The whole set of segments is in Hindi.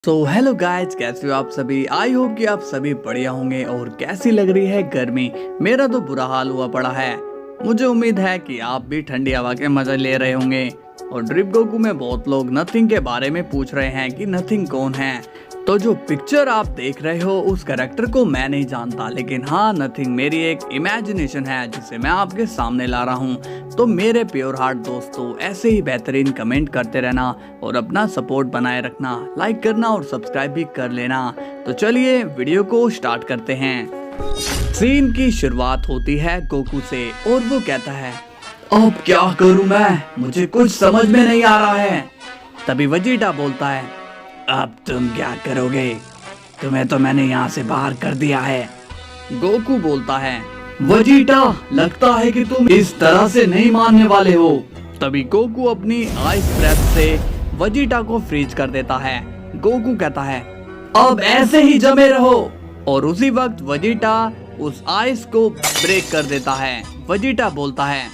हेलो गाइज, कैसे हो आप सभी। आई होप कि आप सभी बढ़िया होंगे। और कैसी लग रही है गर्मी। मेरा तो बुरा हाल हुआ पड़ा है। मुझे उम्मीद है कि आप भी ठंडी हवा के मजे ले रहे होंगे। और ड्रिप गोकू में बहुत लोग नथिंग के बारे में पूछ रहे हैं कि नथिंग कौन है। तो जो पिक्चर आप देख रहे हो उस कैरेक्टर को मैं नहीं जानता, लेकिन हाँ, नथिंग मेरी एक इमेजिनेशन है जिसे मैं आपके सामने ला रहा हूँ। तो मेरे प्योर हार्ट दोस्तों, ऐसे ही बेहतरीन कमेंट करते रहना और अपना सपोर्ट बनाए रखना, लाइक करना और सब्सक्राइब भी कर लेना। तो चलिए वीडियो को स्टार्ट करते हैं। सीन की शुरुआत होती है गोकू से और वो कहता है, अब क्या करूं मैं, मुझे कुछ समझ में नहीं आ रहा है। तभी वेजिटा बोलता है, अब तुम क्या करोगे, तुम्हें तो मैंने यहाँ से बाहर कर दिया है। गोकू बोलता है, वेजिटा लगता है कि तुम इस तरह से नहीं मानने वाले हो। तभी गोकू अपनी आइस ब्रेथ से वेजिटा को फ्रीज कर देता है। गोकू कहता है, अब ऐसे ही जमे रहो। और उसी वक्त वेजिटा उस आइस को ब्रेक कर देता है। वेजिटा बोलता है,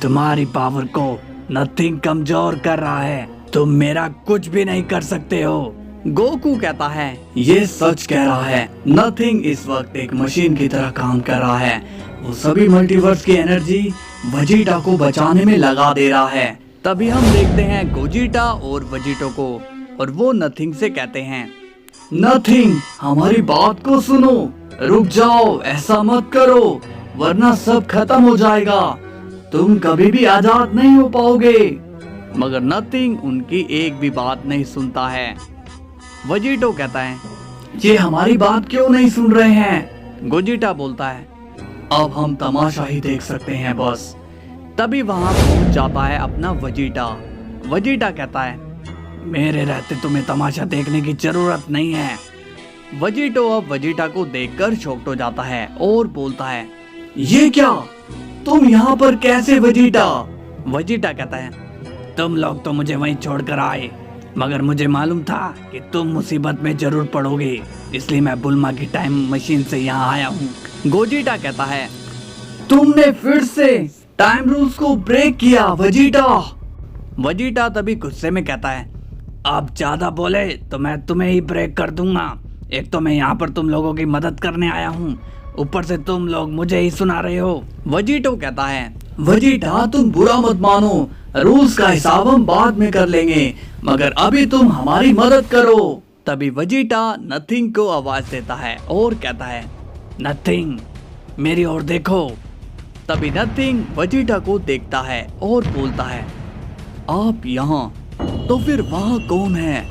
तुम्हारी पावर को नथिंग कमजोर कर रहा है, तुम मेरा कुछ भी नहीं कर सकते हो। गोकू कहता है, ये सच कह रहा है। नथिंग इस वक्त एक मशीन की तरह काम कर रहा है। वो सभी मल्टीवर्स की एनर्जी वेजिटा को बचाने में लगा दे रहा है। तभी हम देखते हैं गोजिटा और वेजिटो को, और वो नथिंग से कहते हैं, नथिंग हमारी बात को सुनो, रुक जाओ, ऐसा मत करो वरना सब खत्म हो जाएगा, तुम कभी भी आजाद नहीं हो पाओगे। मगर नथिंग उनकी एक भी बात नहीं सुनता है। वेजिटो कहता है, ये हमारी बात क्यों नहीं सुन रहे हैं। गोजिटा बोलता है, अब हम तमाशा ही देख सकते हैं बस। तभी वहां पहुंच जाता है अपना वेजिटा। वेजिटा कहता है, मेरे रहते तुम्हें तमाशा देखने की जरूरत नहीं है। वेजिटो अब वेजिटा को देखकर शॉक्ड हो जाता है और बोलता है, ये क्या, तुम यहाँ पर कैसे वेजिटा। वेजिटा कहता है, तुम लोग तो मुझे वहीं छोड़कर आए, मगर मुझे मालूम था कि तुम मुसीबत में जरूर पड़ोगे, इसलिए मैं बुल्मा की टाइम मशीन से यहाँ आया हूँ। गोजिटा कहता है, तुमने फिर से टाइम रूल्स को ब्रेक किया वेजिटा। वेजिटा तभी गुस्से में कहता है, अब ज्यादा बोले तो मैं तुम्हें ही ब्रेक कर दूंगा। एक तो मैं यहाँ पर तुम लोगों की मदद करने आया हूँ, ऊपर से तुम लोग मुझे ही सुना रहे हो। वेजिटो कहता है, वेजिटा तुम बुरा मत मानो, रूल्स का हिसाब हम बाद में कर लेंगे, मगर अभी तुम हमारी मदद करो। तभी वेजिटा नथिंग को आवाज देता है और कहता है, नथिंग मेरी ओर देखो। तभी नथिंग वेजिटा को देखता है और बोलता है, आप यहाँ, तो फिर वहाँ कौन है।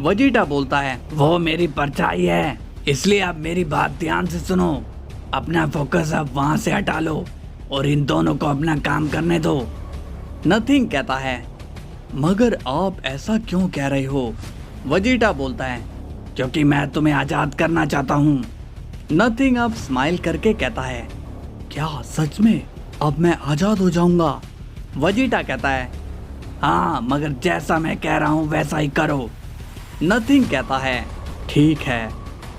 वेजिटा बोलता है, वो मेरी परछाई है, इसलिए आप मेरी बात ध्यान से सुनो, अपना फोकस अब वहाँ से हटा लो और इन दोनों को अपना काम करने दो। नथिंग कहता है, मगर आप ऐसा क्यों कह रहे हो। वेजिटा बोलता है, क्योंकि मैं तुम्हें आजाद करना चाहता हूँ। नथिंग अब स्माइल करके कहता है, क्या सच में अब मैं आजाद हो जाऊंगा। वेजिटा कहता है, हाँ, मगर जैसा मैं कह रहा हूँ वैसा ही करो। नथिंग कहता है, ठीक है।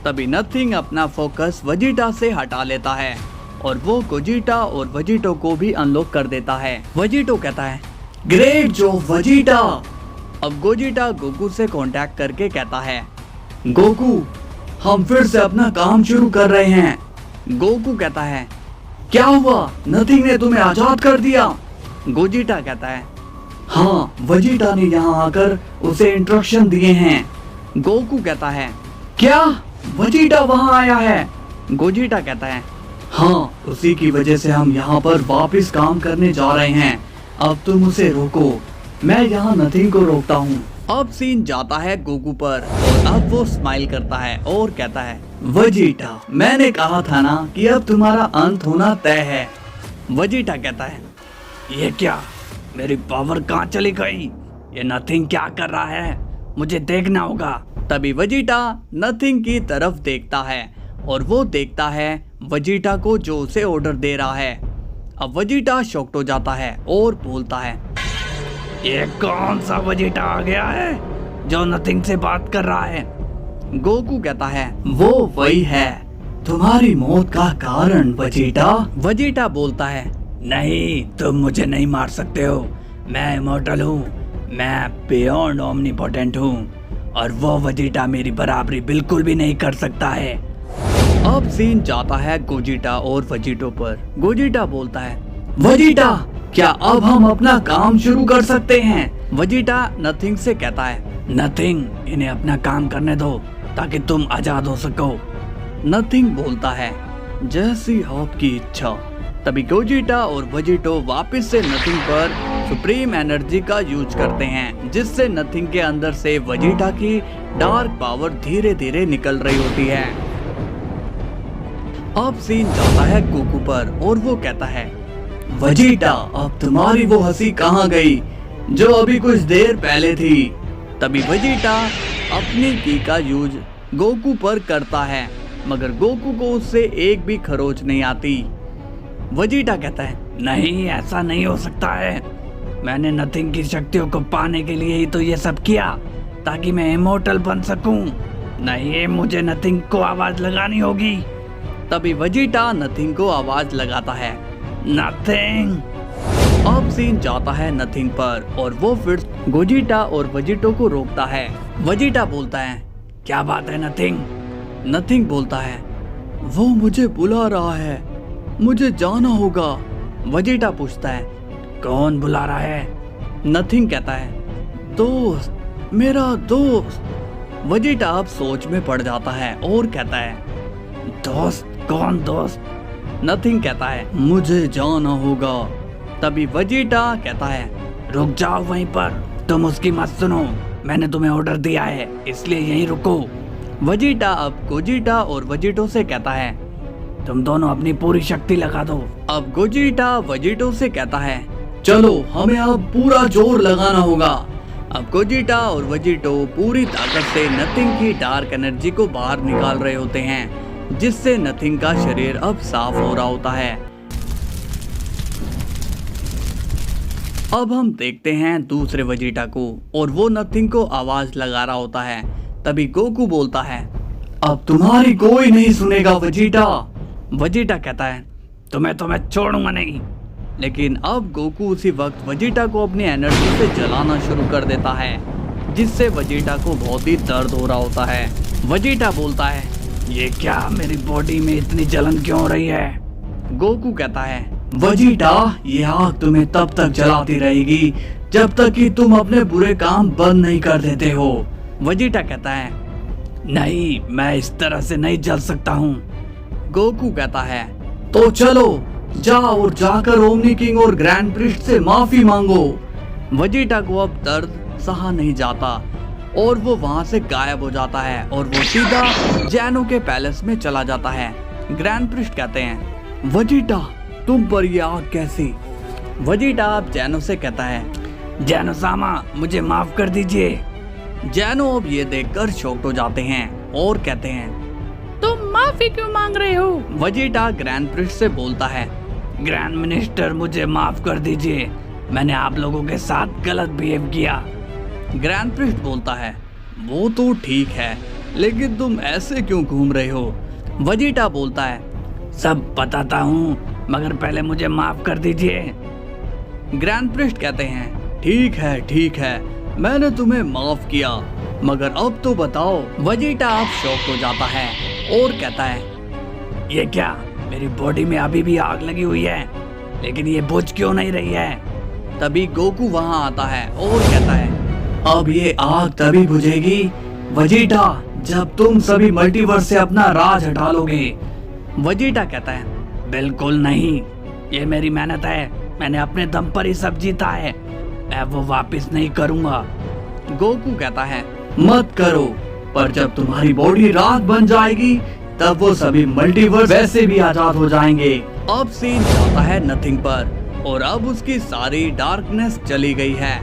तभी नथिंग अपना फोकस वेजिटा से हटा लेता है और वो गोजिटा और वेजिटो को भी अनलॉक कर देता है। वेजिटो कहता है, ग्रेट जो वेजिटा। अब गोजिटा गोकू से कांटेक्ट करके कहता है, गोकू हम फिर से अपना काम शुरू कर रहे हैं। गोकू कहता है, क्या हुआ, नथिंग ने तुम्हें आजाद कर दिया। गोजिटा कहता है, हाँ, वेजिटा ने यहाँ आकर उसे इंस्ट्रक्शन दिए हैं। गोकू कहता है, क्या वेजिटा वहाँ आया है। गोजिटा कहता है, हाँ, उसी की वजह से हम यहाँ पर वापस काम करने जा रहे हैं, अब तुम उसे रोको, मैं यहाँ नथिंग को रोकता हूँ। अब सीन जाता है गोकू पर और अब वो स्माइल करता है और कहता है, वेजिटा मैंने कहा था ना कि अब तुम्हारा अंत होना तय है। वेजिटा कहता है, ये क्या, मेरी पावर कहाँ चली गई, ये नथिंग क्या कर रहा है, मुझे देखना होगा। तभी वेजिटा नथिंग की तरफ देखता है और वो देखता है वेजिटा को जो उसे ऑर्डर दे रहा है। अब वेजिटा शॉक्ड हो जाता है और बोलता है, ये कौन सा वेजिटा आ गया है जो नथिंग से बात कर रहा है। गोकू कहता है, वो वही है, तुम्हारी मौत का कारण वेजिटा। वेजिटा बोलता है, नहीं, तुम मुझे नहीं मार सकते हो, मैं इमॉर्टल हूँ, मैं बियॉन्ड ओमनीपोटेंट हूँ और वो वेजिटा मेरी बराबरी बिल्कुल भी नहीं कर सकता है। अब सीन जाता है गोजिटा और वेजिटो पर। गोजिटा बोलता है, वेजिटा क्या अब हम अपना काम शुरू कर सकते हैं? वेजिटा नथिंग से कहता है, नथिंग इन्हें अपना काम करने दो ताकि तुम आजाद हो सको। नथिंग बोलता है, जैसी आपकी इच्छा। तभी गोजिटा और वेजिटो वापस से नथिंग पर सुप्रीम एनर्जी का यूज करते हैं, जिससे नथिंग के अंदर से वेजिटा की डार्क पावर धीरे धीरे निकल रही होती है। अब सीन जाता है गोकू पर और वो कहता है, वेजिटा अब तुम्हारी वो हंसी कहाँ गई जो अभी कुछ देर पहले थी? तभी वेजिटा अपनी की का यूज गोकू पर करता है, मगर गोकू को उससे एक भी खरोच नहीं आती। वेजिटा कहता है, नहीं ऐसा नहीं हो सकता है, मैंने नथिंग की शक्तियों को पाने के लिए ही तो ये सब किया ताकि मैं इमोर्टल बन सकूं। नहीं, मुझे नथिंग को आवाज लगानी होगी। तभी वेजिटा नथिंग को आवाज लगाता है, नथिंग। अब सीन जाता है नथिंग पर और वो फिर गोजिटा और वेजिटो को रोकता है। वेजिटा बोलता है, क्या बात है नथिंग? नथिंग बोलता है, वो मुझे बुला रहा है, मुझे जाना होगा। वेजिटा पूछता है, कौन बुला रहा है? नथिंग कहता है, दोस्त, मेरा दोस्त। वेजिटा अब सोच में पड़ जाता है और कहता है, दोस्त? कौन दोस्त? नथिंग कहता है, मुझे जाना होगा। तभी वेजिटा कहता है, रुक जाओ वहीं पर, तुम उसकी मत सुनो, मैंने तुम्हें ऑर्डर दिया है इसलिए यहीं रुको। वेजिटा अब गोजिटा और वेजिटो से कहता है, तुम दोनों अपनी पूरी शक्ति लगा दो। अब गोजिटा वेजिटो से कहता है, चलो हमें अब पूरा जोर लगाना होगा। अब गोजिटा और वेजिटो पूरी ताकत से नथिंग की डार्क एनर्जी को बाहर निकाल रहे होते हैं, जिससे नथिंग का शरीर अब साफ हो रहा होता है। अब हम देखते हैं दूसरे वेजिटा को और वो नथिंग को आवाज लगा रहा होता है। तभी गोकू बोलता है, अब तुम्हारी कोई नहीं सुनेगा वेजिटा। वेजिटा कहता है, तुम्हें तो मैं छोड़ूंगा नहीं। लेकिन अब गोकू उसी वक्त वेजिटा को अपनी एनर्जी से जलाना शुरू कर देता है, जिससे वेजिटा को बहुत ही दर्द हो रहा होता है। वेजिटा बोलता है, ये क्या, मेरी बॉडी में इतनी जलन क्यों हो रही है? गोकू कहता है, वेजिटा ये आग तुम्हें तब तक जलाती रहेगी जब तक कि तुम अपने बुरे काम बंद नहीं कर देते हो। वेजिटा कहता है, नहीं, मैं इस तरह से नहीं जल सकता हूँ। गोकू कहता है, तो चलो जाओ और जाकर ओमनी किंग और ग्रैंड प्रिस्ट से माफी मांगो। वेजिटा को अब दर्द सहा नहीं जाता और वो वहाँ से गायब हो जाता है और वो सीधा जैनो के पैलेस में चला जाता है। ग्रैंड प्रिस्ट कहते हैं, वेजिटा तुम पर ये आग कैसी? वेजिटा अब जैनो से कहता है, जैनो सामा मुझे माफ कर दीजिए। जैनो अब ये देखकर शॉक्ड हो जाते हैं और कहते हैं, तुम माफी क्यों मांग रहे हो? वेजिटा ग्रैंड प्रिस्ट से बोलता है, ग्रैंड मिनिस्टर मुझे माफ कर दीजिए, मैंने आप लोगों के साथ गलत बिहेव किया। ग्रैंड प्रिस्ट बोलता है, वो तो ठीक है, लेकिन तुम ऐसे क्यों घूम रहे हो? वेजिटा बोलता है, सब बताता हूँ, मगर पहले मुझे माफ कर दीजिए। ग्रैंड प्रिस्ट कहते हैं, ठीक है, मैंने तुम्हें माफ किया, मगर अब तो बताओ। वेजिटा अब शॉक हो जाता है और कहता है, ये क्या, मेरी बॉडी में अभी भी आग लगी हुई है, लेकिन ये बुझ क्यों नहीं रही है? तभी गोकू वहाँ आता है और कहता है, अब ये आग तभी बुझेगी वेजिटा जब तुम सभी मल्टीवर्स से अपना राज हटा लोगे। वेजिटा कहता है, बिल्कुल नहीं, ये मेरी मेहनत है, मैंने अपने दम पर ही सब जीता है, मैं वो वापस नहीं करूंगा। गोकू कहता है, मत करो, पर जब तुम्हारी बॉडी राख बन जाएगी तब वो सभी मल्टीवर्स वैसे भी आजाद हो जाएंगे। अब सीन जाता है नथिंग पर और अब उसकी सारी डार्कनेस चली गई है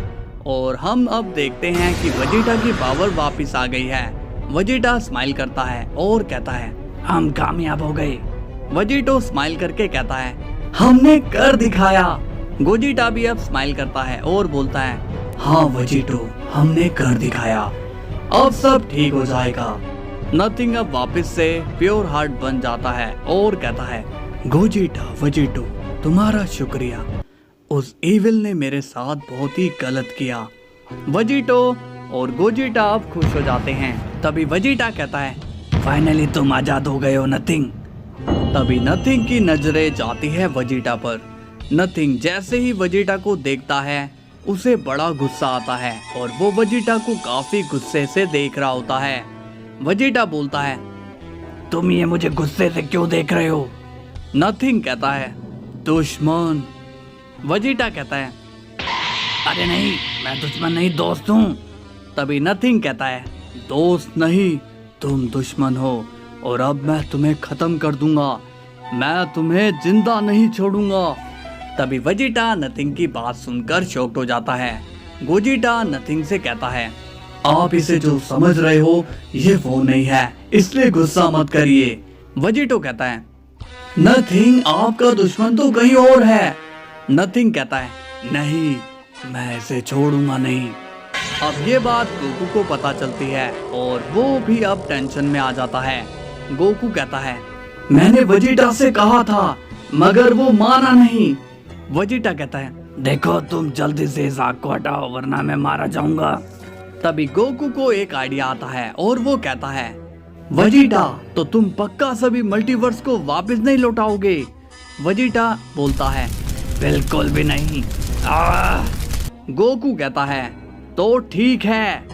और हम अब देखते हैं कि वेजिटा की पावर वापस आ गई है। वेजिटा स्माइल करता है और कहता है, हम कामयाब हो गए। वेजिटो स्माइल करके कहता है, हमने कर दिखाया। गोजिटा भी अब स्माइल करता है और बोलता है, हाँ वेजिटो, हमने कर दिखाया, अब सब ठीक हो जाएगा। नथिंग अब वापस से प्योर हार्ट बन जाता है और कहता है, गोजिटा वेजिटो तुम्हारा शुक्रिया, उस इविल ने मेरे साथ बहुत ही गलत किया। वेजिटो और गोजिटा अब खुश हो जाते हैं। तभी वेजिटा कहता है, फाइनली तुम आजाद हो गए हो नथिंग। तभी नथिंग की नजरें जाती है वेजिटा पर। नथिंग जैसे ही वेजिटा को देखता है उसे बड़ा गुस्सा आता है और वो वेजिटा को काफी गुस्से से देख रहा होता है। वेजिटा बोलता है, तुम ये मुझे गुस्से से क्यों देख रहे हो? नथिंग कहता है, दुश्मन। वेजिटा कहता है, अरे नहीं, मैं दुश्मन नहीं दोस्त हूँ। तभी नथिंग कहता है, दोस्त नहीं, तुम दुश्मन हो और अब मैं तुम्हें खत्म कर दूंगा, मैं तुम्हें जिंदा नहीं छोड़ूंगा। तभी वेजिटा नथिंग की बात सुनकर शॉक्ड हो जाता है। गोजिटा नथिंग से कहता है, आप इसे जो समझ रहे हो ये वो नहीं है, इसलिए गुस्सा मत करिए। वेजिटो कहता है, नथिंग आपका दुश्मन तो कहीं और है। नथिंग कहता है, नहीं, मैं इसे छोड़ूंगा नहीं। अब ये बात गोकू को पता चलती है और वो भी अब टेंशन में आ जाता है। गोकू कहता है, मैंने वेजिटा से कहा था मगर वो माना नहीं। वेजिटा कहता है, देखो तुम जल्दी से इस आग को हटाओ वरना मैं मारा जाऊंगा। तभी गोकू को एक आइडिया आता है और वो कहता है, वेजिटा तो तुम पक्का सभी मल्टीवर्स को वापस नहीं लौटाओगे? वेजिटा बोलता है, बिल्कुल भी नहीं। गोकू कहता है, तो ठीक है,